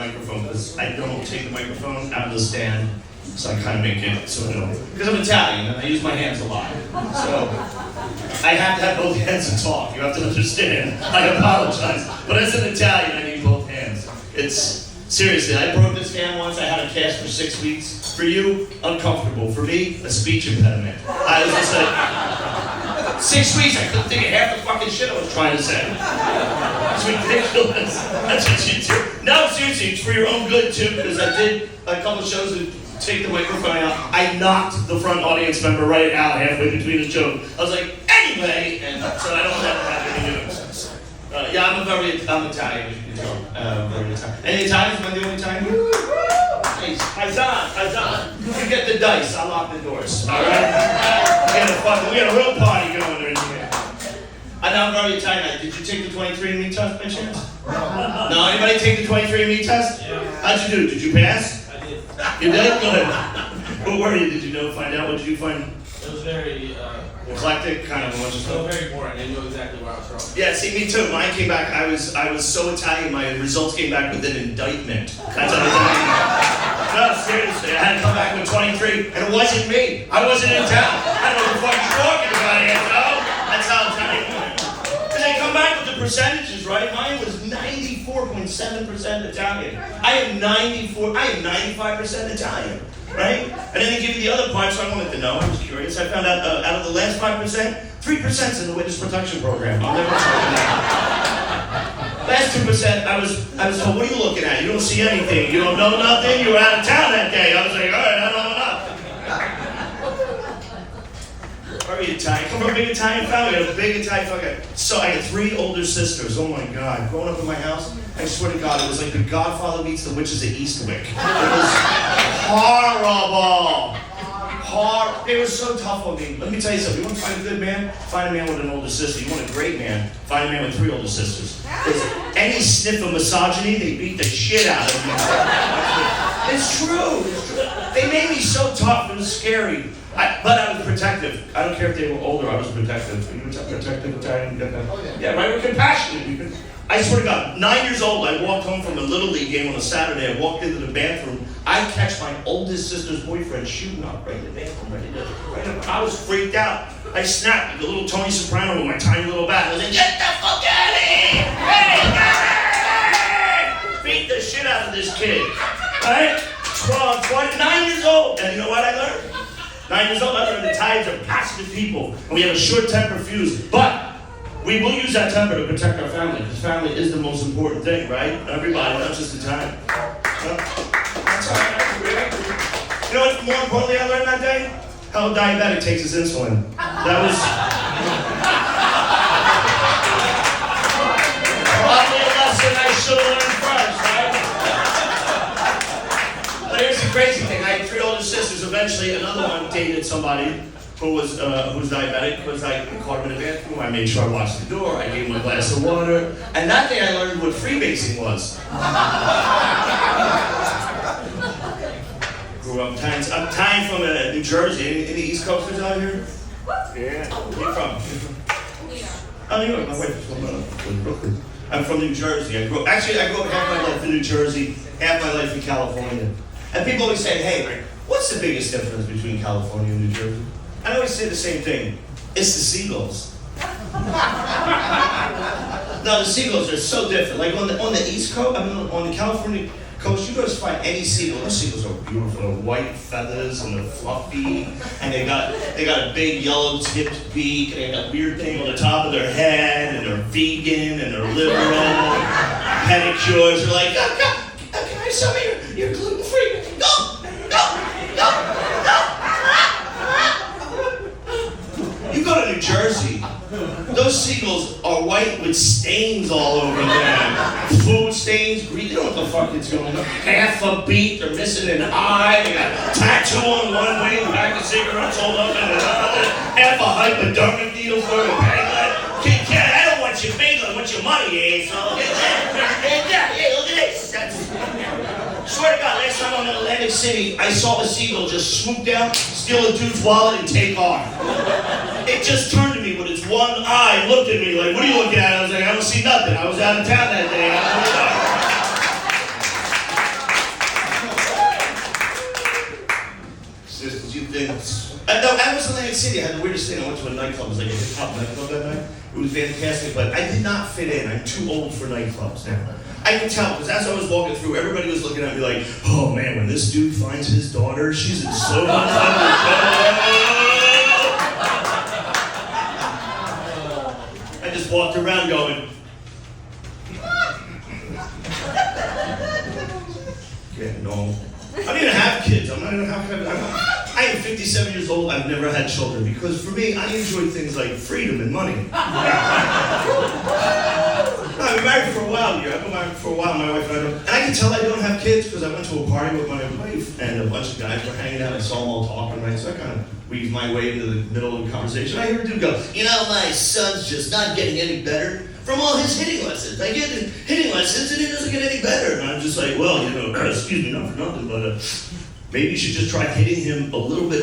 microphone because I don't take the microphone out of the stand. So I kind of make it so I don't. Because I'm Italian and I use my hands a lot. So I have to have both hands to talk. You have to understand. I apologize. But as an Italian, I need both hands. It's. Seriously, I broke this can once. I had a cast for 6 weeks. For you, uncomfortable. For me, a speech impediment. I was just like, 6 weeks, I couldn't think of half the fucking shit I was trying to say. It's ridiculous. That's what you do. No, seriously, it's for your own good too, because I did a couple shows to take the microphone out. I knocked the front audience member right out halfway between the show. I was like, anyway, and so I don't have any news. Yeah, I'm Italian, as you can tell. Very Italian. Any Italians? Am I the only Italian? Nice. Paisan. You get the dice. I'll lock the doors. All right? We got a real party going in here. I'm very Italian. Did you take the 23andMe test by chance? No. Anybody take the 23andMe test? Yeah. How'd you do? Did you pass? I did. You did? Go ahead. What were you? Did you know? Find out? What did you find? It was very eclectic, kind of a bunch of stuff. Very boring. I didn't know exactly where I was from. Yeah, see, me too. Mine came back. I was so Italian. My results came back with an indictment. That's how Italian. No, seriously, I had to come back with 23, and it wasn't me. I wasn't in town. I don't know what the fuck you're talking about, asshole. That's how Italian went. Because they come back with the percentages, right? Mine was 94.7% Italian. I am 95% Italian. Right? And then they give you the other part, so I wanted to know. I was curious. I found out out of the last 5%, 3% in the witness protection program. I'll never forget that. Last 2%, I was told, what are you looking at? You don't see anything. You don't know nothing. You were out of town that day. I was like, all right, I don't know nothing. Very Italian. Come from a big Italian family. I have a big Italian family. So I had 3 older sisters. Oh my God. Growing up in my house, I swear to God, it was like The Godfather meets the Witches of Eastwick. It was horrible. They were so tough on me. Let me tell you something. You want to find a good man? Find a man with an older sister. You want a great man? Find a man with 3 older sisters. Because any sniff of misogyny, they beat the shit out of you. It's true. They made me so tough. It was scary. But I was protective. I don't care if they were older. I was protective. Are you protective Italian? Yeah, right. We're compassionate. I swear to God, 9 years old, I walked home from a Little League game on a Saturday. I walked into the bathroom. I catch my oldest sister's boyfriend shooting up right in the bathroom. I was freaked out. I snapped like a little Tony Soprano with my tiny little bat. I was like, get the fuck out of here! Hey, beat the shit out of this kid. Right? 9 years old. And you know what I learned? 9 years old, I learned Italians are passionate people. And we have a short-tempered fuse. But we will use that temper to protect our family, because family is the most important thing, right? Everybody, not just the time. That's all right. You know what, more importantly, I learned that day? How a diabetic takes his insulin. That was probably a lesson I should have learned first, right? But here's the crazy thing. I had 3 older sisters. Eventually, another one dated somebody who was diabetic, because I caught him in the bathroom. I made sure I watched the door. I gave him a glass of water. And that day I learned what freebasing was. Grew up Italian. I'm Italian from New Jersey. Any East Coasters out here? Yeah. Where are you from? Oh, New York. My wife is from Brooklyn. I'm from New Jersey. I grew up half my life in New Jersey, half my life in California. And people always say, hey, what's the biggest difference between California and New Jersey? I always say the same thing. It's the seagulls. No, the seagulls are so different. Like on the East Coast, on the California coast, you go to find any seagull. Those seagulls are beautiful. They're white feathers and they're fluffy, and they got a big yellow tipped beak, and they got a weird thing on the top of their head, and they're vegan and they're liberal. Pedicures are like, can I have some of your gluten free? No. You go to New Jersey, those seagulls are white with stains all over them. Food stains, green, you know what the fuck is going on. Half a beak, they're missing an eye, they got a tattoo on one wing, pack of cigarettes hold up in another, half a hypodermic needle for a peglet. Kid, I don't want your finger, I want your money, asshole. Hey, look at this. Swear to God, last time I'm in Atlantic City, I saw a seagull just swoop down, steal a dude's wallet, and take off. It just turned to me with its one eye, looked at me like, what are you looking at? I was like, I don't see nothing. I was out of town that day. Atlantic City, I had the weirdest thing. I went to a nightclub. It was like a hip-hop nightclub that night. It was fantastic, but I did not fit in. I'm too old for nightclubs now. I can tell, because as I was walking through, everybody was looking at me like, oh man, when this dude finds his daughter, she's in so much I just walked around going, yeah, no. I don't even have kids. I am 57 years old. I've never had children because for me, I enjoy things like freedom and money. No, I've been married for a while. I've been married for a while. My wife and I don't. And I can tell I don't have kids because I went to a party with my wife and a bunch of guys were hanging out. I saw them all talking, right? So I kind of weaved my way into the middle of the conversation. I hear a dude go, you know, my son's just not getting any better from all his hitting lessons. I get hitting lessons and he doesn't get any better. And I'm just like, well, you know, excuse me, not for nothing, but maybe you should just try hitting him a little bit